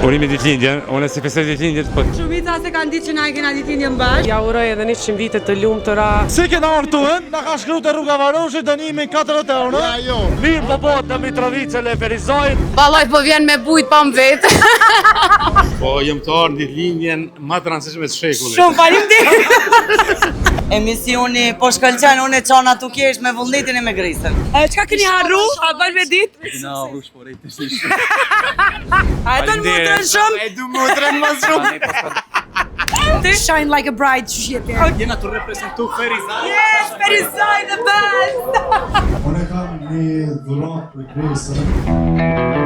Urimi ditëlindjen, unë si festoj ditëlindjet, po Shumica se kanë ditë që na e kena ditëlindjen bashkë. Ja uroj edhe 100 vite të lumtura. Si kena artuën, na ka shkru të rruga Varoshit, dënimin 4 euro. Ja, jo. Mirë po bëhet në Mitrovice le Ferizojt. Vallaj po vjen me bujt pa më vetë. Po jam të arë ditëlindjen më të rëndësishme të shekullit. Shumë faleminderit. Emisioni po shkëlqen, unë e çana tu kesh me vullnetin e me grisën. Çka keni harru? A bën me ditë? Na rush po rejtë të A e don motrën shumë? E du motrën më shumë. Shine like a bride, shit. Jena të reprezentu Ferizaj. Yes, Ferizaj the best. Unë kam një dhuratë për Gresën.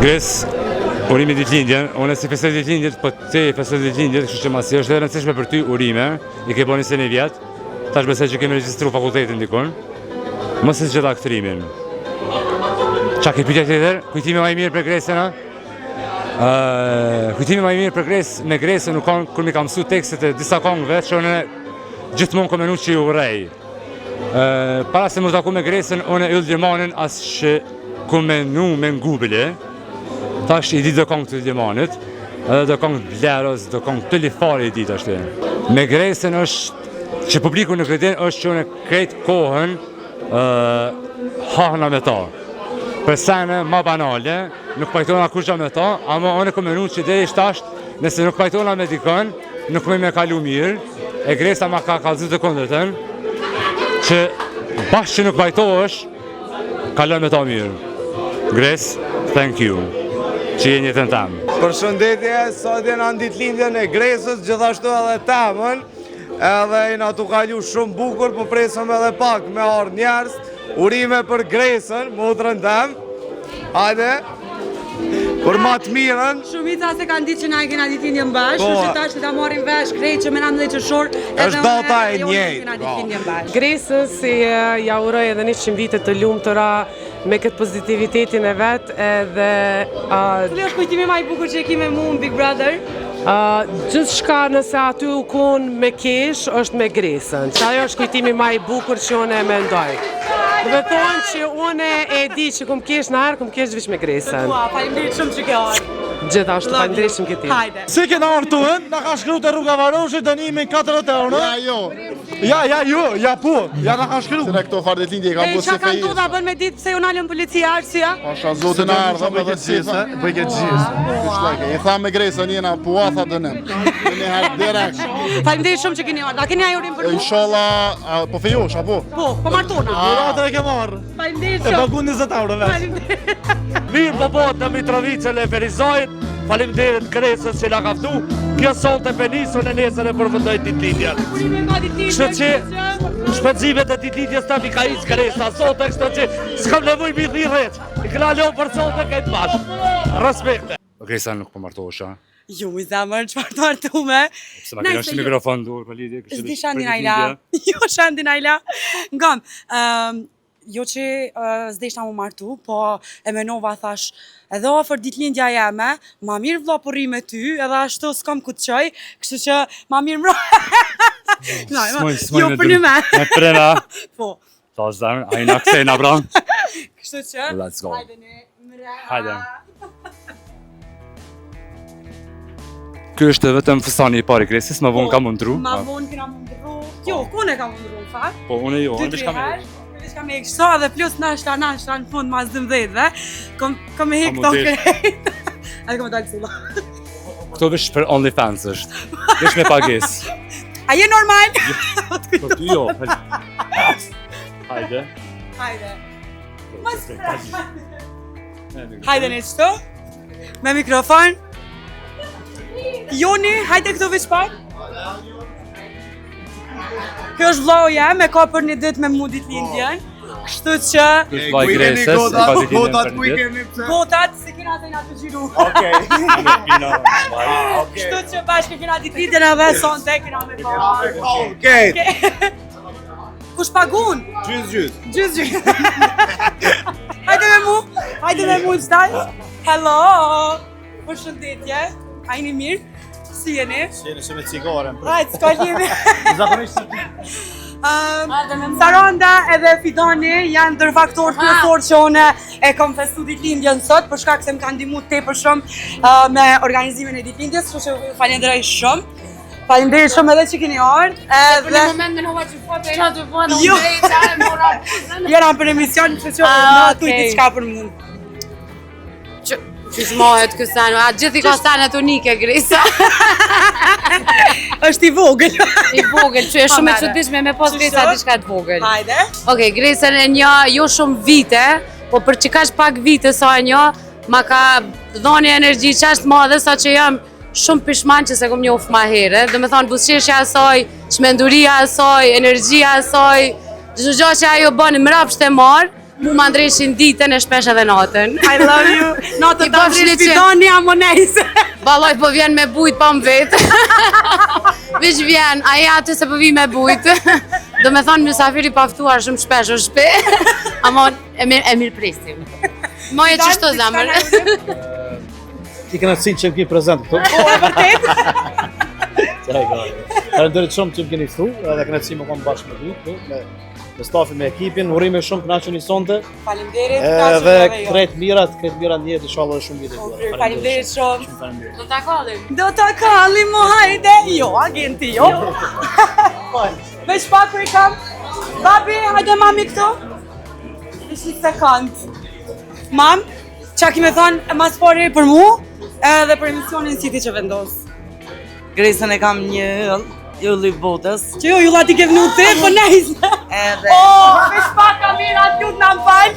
Gres, urimi ditëlindjen, unë si festoj ditëlindjet, po ti festoj ditëlindjet, kështu që masi është e rëndësishme për ty urime, i ke bërë 21 vjet, tash besoj që kemi regjistru fakultetin dikon, mos e zgjidha aktrimin. Qa ke pyetja tjetër? Kujtimi më i mirë për Gresën, a? Kujtimi më i mirë për me Gresën nuk kanë kur mi ka mësu tekstet e disa këngëve, që unë gjithmonë kom menu që i urrej. Para se më taku me Gresën, unë yll Gjermanin as që ku menu me ngubile. Tash i di do këngë të Limanit, edhe do këngë të Blerës, do këngë të Lifari i ditë ashtu. Me Gresën është, që publiku në kredin është që unë krejt kohën hahna me ta. Për sene ma banale, nuk pajtona kurqa me ta, ama unë e kom menu që dhe ishtë ashtë, nëse nuk pajtona me dikën, nuk me kalu mirë, e Gresa ma ka kalëzit të kondërtën, që bashkë që nuk pajtohesh, kalon me ta mirë. Gres, thank you. Që je njëtën tamë. Përshëndetje, sot jena në ditëlindjen e Gresës, gjithashtu edhe temën, edhe jena tu kalu shumë bukur, po presëm edhe pak me ardhë njerës, urime për Gresën, motrën temë, hajde, për ma të mirën. Shumica se kanë ditë që na e kena ditëlindjen bashkë, Po. që tash ta marrim vesh krejt që me 19 qershor, Është data e njëjtë, po. Gresës ja uroj edhe 100 vite të lumtura me këtë pozitivitetin e vetë edhe Cili është kujtimi ma i bukur që e ki me mu në Big Brother? gjithë shka nëse aty u konë me kesh është me Gresën. Që ajo është kujtimi ma i bukur që unë e mendoj. Dhe thonë që unë e di që kum kesh në herë, kum kesh vish me Gresën. Faleminderit shumë që ke ardhur. Gjithashtu faleminderit shumë këtij. Hajde. Si kena artuën, na ka shkru të rruga Varoshit, dënimin 4 euro. Ja, jo. Ja po, ja na ka shkru. Se në këto farë ditëlindje kam bërë Çka se kanë fejës. ndodha bën me ditë pse ju nalën policia arsyeja? Pasha zotin ardhëm edhe gjithë, Bëj këtë gjithë. I tha me Gresën jena pua tha dënim. Jeni herë direkt. Faleminderit shumë që keni ardhur. A keni ajurin për mua? Inshallah, po fejosh, apo? Po martona. Duratën e ke marrë. Faleminderit E shumë. pagu 20 euro vesh. Faleminderit. Mirë po bëhet në Mitrovice le Ferizojt, faleminderit Gresës që na ka ftu. Kjo sot e penisën e nesër e përfundoi ditëlindjen. Urime nga ditëlindja. Kështu që shpenzimet e ditëlindjes tani ka ish Gresa sot, kështu që s'kam nevojë mi thirrëç. I kena lënë për sot e këtë bash. Respekte. Gresa nuk po martohesha. Jo, mi zamër, çfarë të martume? Se ma kena është mikrofon dur për lidhje. S'di Shandin Ajla. Jo, Shandin Ajla. Ngam, jo që s'deshta mu martu, po e menova thash, edhe ofër ditëlindja jeme, ma mirë vlla po rri me ty, edhe ashtu s'kam ku të qoj, kështu që ma mirë mro. Jo, për një me. Me prena. Po, Ta zemë, a i në kësejna bra. kështu që, Let's go. hajde ne, mre. Hajde. Ky është vetëm fësani i pari Gresës, ma vonë ka mundru. Ma vonë kena mundru. Jo, kone ka mundru, në fakt. Po, unë jo, unë 2-3 bishka me herë, bishka me kështu, edhe plus nashta në fund mas 12-ve, kom me hek këto krejt. Edhe kom e dalë cilla. Këto vish për OnlyFans është. Vish me pages. A je normal? Po ty jo. Hajde. Hajde. Hajde në qëto. Me mikrofon. Joni, hajde këtu veç pak. Kjo është vllau jam, e ka për një ditë me mu ditëlindjen. Kështu që Ky është vaj Gresës, i ka ditëlindjen për një ditë. gotat si kena të nga të gjiru. Kështu që bashkë kena ditëlindjen edhe sonte kena me parë. Kush pagun? Gjys. Gjys. Hajde me mu qëtaj. Hello. Përshëndetje. A jeni mirë? Si jeni? Si jeni se me cigare. Hajde, s'ka jemi. Zakonisht Saranda edhe Fidani janë ndër faktorë kryesorë që une e kam festu ditëlindjen sot për shkak se më kanë ndihmuar tepër shumë me organizimin e ditëlindjes, kështu që falenderoj shumë. Faleminderit shumë edhe që keni ardhur. Për në moment me nova që fote, qa të fote, Jo. unë drejta e mora. Jena për emision, kështu që na tuj diçka për mua. Qysh mohet kësanu, a gjithi ka stanet unike, Gresa. Është i vogël. I vogël, që e shumë e çuditshme me pas Gresa diçka të vogël. Hajde. Okej, Gresën e një jo shumë vite, po për që kaq pak vite sa e një, ma ka dhoni energji qashtë madhe sa që jam shumë pishman që se kom njoft ma here. Dhe me thonë buzëqeshja e saj, çmenduria e saj, energjia e saj, çdo gjë që ajo bën mrapsht e marr, mu ma ndreshin ditën e shpesh edhe natën. I love you. Natën I ta bafsh ndresh leqe. Fidani amonejse. Vallaj po vjen me bujt pa më vetë. Veç vjen, aja aty se po vi me bujt. Do me thonë mysafiri paftuar shumë shpesh o shpe. Ama e mirë presim. Moje që shto zamër. Ti këna të sinë që më ki prezent këtu. Po, e vërtet? Falenderit shumë që më keni ftu, edhe këna të si më kom bashkë me ty, me stafin, me ekipin, urime shumë kënaqën i sonte. Faleminderit. Edhe krejt mirat njetë, inshallah dhe shumë vite. Faleminderit shumë. Shumë faleminderit. Do t'a kallim. Do ta kallim mo hajde. Jo, agenti jo. Veç pak kur i kam. Babi, hajde mami këtu. Ish një sekund. Mam, qa kime thonë mas pari për mu edhe për emisionin si ti që vendos. Gresën e kam një yll i botës. Që jo, ju lati ke vnu te, po nejzë. Edhe Veç pak kamerat ju t'na m'falj.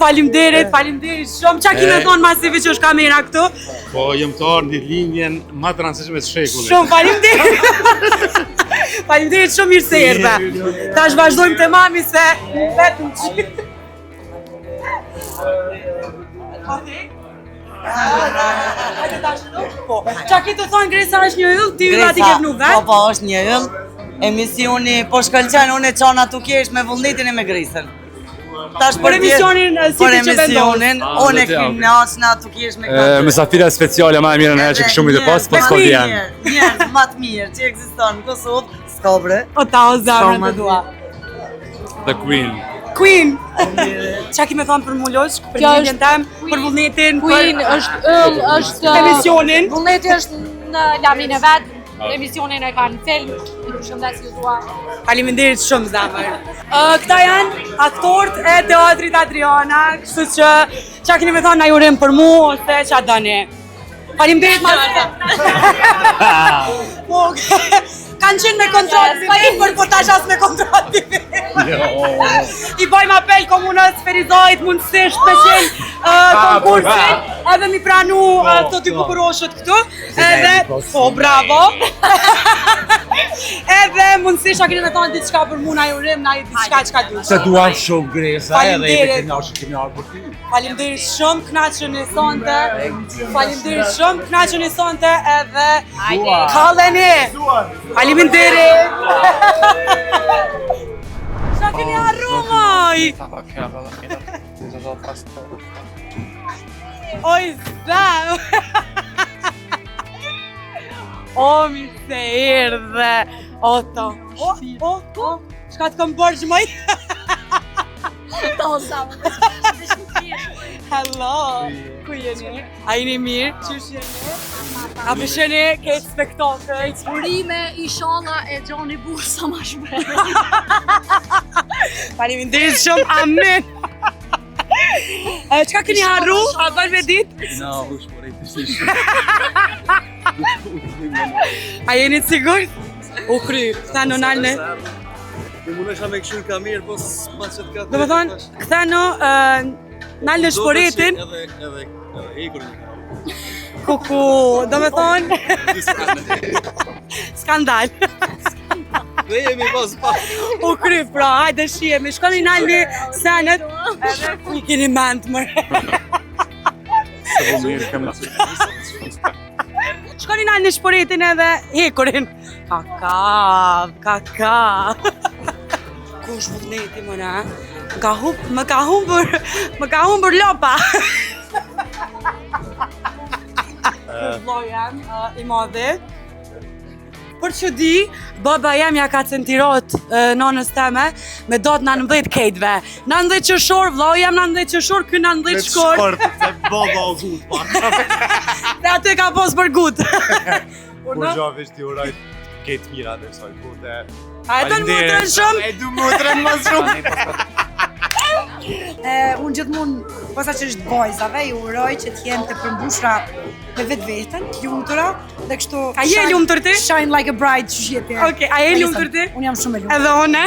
Faleminderit shumë. Qa kime thonë masive që është kamera këtu? Po jam të ardhur ditëlindjen më të rëndësishme të shekullit. Shumë faleminderit. Faleminderit shumë mirë se erdhe. Tash vazhdojmë te mami se vetëm që. Hajde tash do? Po. Qa ki të thonë Gresa është një yll, ti yll ati ke vnu vet? Po, është një yll. Emisioni po shkëlqen, unë e qana tu kesh me vullnetin e me Gresën. Tash Për emisionin si për ti që vendos. emisionin, unë e kënaqna tu kesh me Gresën. Mysafira speciale më e mirë në herë që kështu të pas, po s'ka vjen. Njerëz më të mirë që ekziston në Kosovë, s'ka bre. O ta o zemrën të dua. The Queen. Queen! Qa ki me thonë për mullosh, për lidhjen tem, për vullnetin, Queen për është ëll, është emisionin. vullneti është në lavin e vet. Emisionin e kanë film, i përshëndes ju dua. Faleminderit shumë zemër. Këta janë aktorët e teatrit Adriana, kështu që qa keni me thonë na jurim për mu ose qa doni. Faleminderit Po, kanë qenë me kontratë për po tash as me kontratë. I bojmë apel komunës Ferizajt mundësisht me qenë konkursin, edhe mi pranu këto dy bukuroshët këtu, edhe, po, bravo. Edhe mundësisht a keni me thonë diçka për mu na jurim, na diçka qka dush. Se duam shumë Gresa, edhe i Faleminderit. kënaqë kemi ardhur për ty. Faleminderit shumë, kënaqën e sonte. Faleminderit shumë, kënaqën e sonte edhe kalleni. Faleminderit. Qa keni arru moj? Oj, zem. O, mi se erdhe. O, to. O. Shka të kom bërgjë moj? Hello, ku jeni? A jeni mirë? Qysh jeni? A përsheni këtë spektakët? Urime i shala e gjoni burë sa ma shme. Faleminderit shumë, amen! Qka keni harru? A bërë me ditë? A jeni të sigurt? U kry, këta në nalëne. Unë isha me këshur kamerë, po s'ma që t'ka Do më thonë, këta në nalë në shporetin. Edhe ekur një. Kuku, do me thonë. Skandal. Dhe jemi pas. U kry, pra, hajde shihemi. Shkoni nalë një senet. Edhe i keni mend, mërë. Shkoni nalë në shporetin edhe hekurin. Kaka. Kush vullneti më na? Më ka humbur lopa. Vlojam i madhe. Për që di, baba jem ja ka centirot nonës teme me dot 19 kejtve. 19 qëshor, vllau jem 19 qëshor, kë 19 shkor. Se baba o gut, pa. Dhe aty ka pos për gut. Kur gjavish ti uraj ketë mira dhe kësaj gute. A e të në mutrën shumë? E du mutrën më shumë. Unë gjithmonë, posa që është vajzave, ju uroj që t'jenë të përmbushra me vetë vetën, lumtura, dhe kështu... A je lumtur ti? Shine like a bride që shjepi. Okej, a je lumtur ti? Unë jam shumë e lumtur. Edhe une.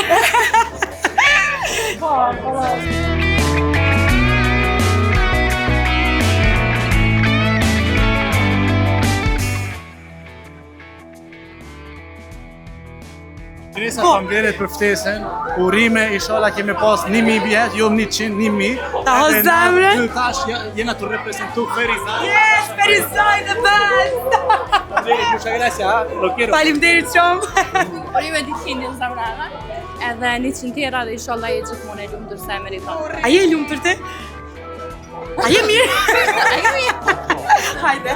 Krisa familjerit për ftesën, urime inshallah kemi pas 1000 vjet, jo 100, 1000. Ta ho zemre. Tash jena të reprezentu Ferizaj. Yes, Ferizaj the best! Muchas gracias, lo quiero. Faleminderit shumë. Urime ditëlindjen Zamrana, edhe 100 tjera dhe inshallah je gjithmonë e lumtur sa e meriton. A je lumtur ti? A je mirë? A je mirë? Hajde.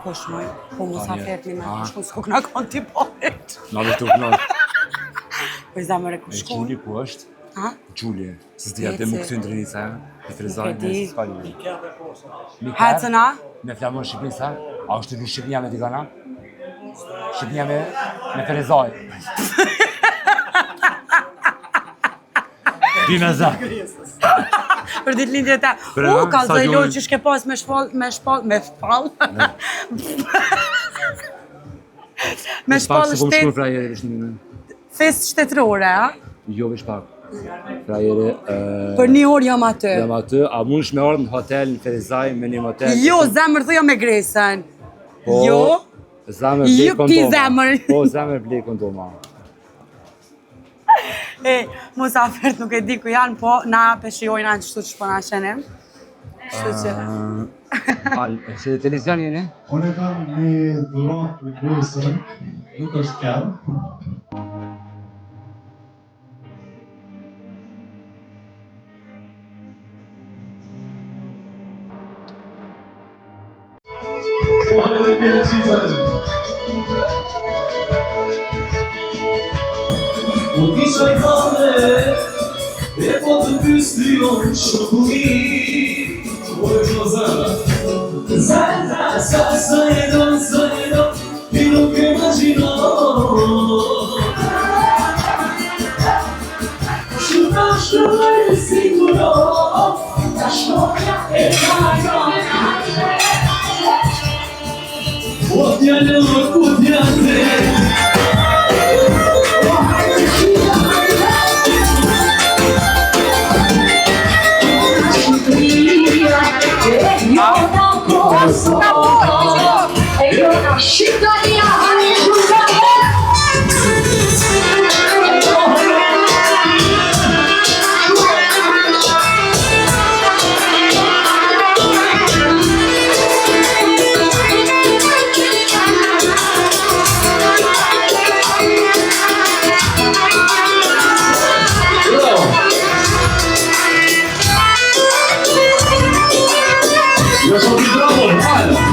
Po shmoj, po mos afet një me shkun s'ku këna kon t'i pohet. Na me të këna. Po i zamëre ku shkun. Gjuli ku është? Ha? Gjuli. Së t'ja të më kësyn të rinica, i Ferizaj në s'fali. Hecëna? Me flamon Shqipnisa, a është të Shqipnia me t'ikana? Shqipnia me Ferizaj. Bime za. Për ditë lindje ta. Ka zëjloj që shke pas me shpall. Me shpall shtet. Fest shtetërore, a? Jo, veç pak. Frajere... Për një orë jam aty. Jam aty, a mund shme orë në hotel, në Ferizaj, me një motel? Jo, zemër thëjo me Gresën. Po, jo? Zemër blej kondoma. Ti zemër. Po, zemër blej kondoma. Musafert nuk e di ku janë, po na peshijojnë anë qështu që përna shenim. Qështu që... Se televizion jeni? Unë e kam një dhurat për Gresën, nuk është kërë. O bir şeytanı hep atıp üstlüyor şokuri Boynoza Senden sayedon Bir o que imagino Şu taşları seguro Taşlara ekayo Odiante Eu sou bravo, olha!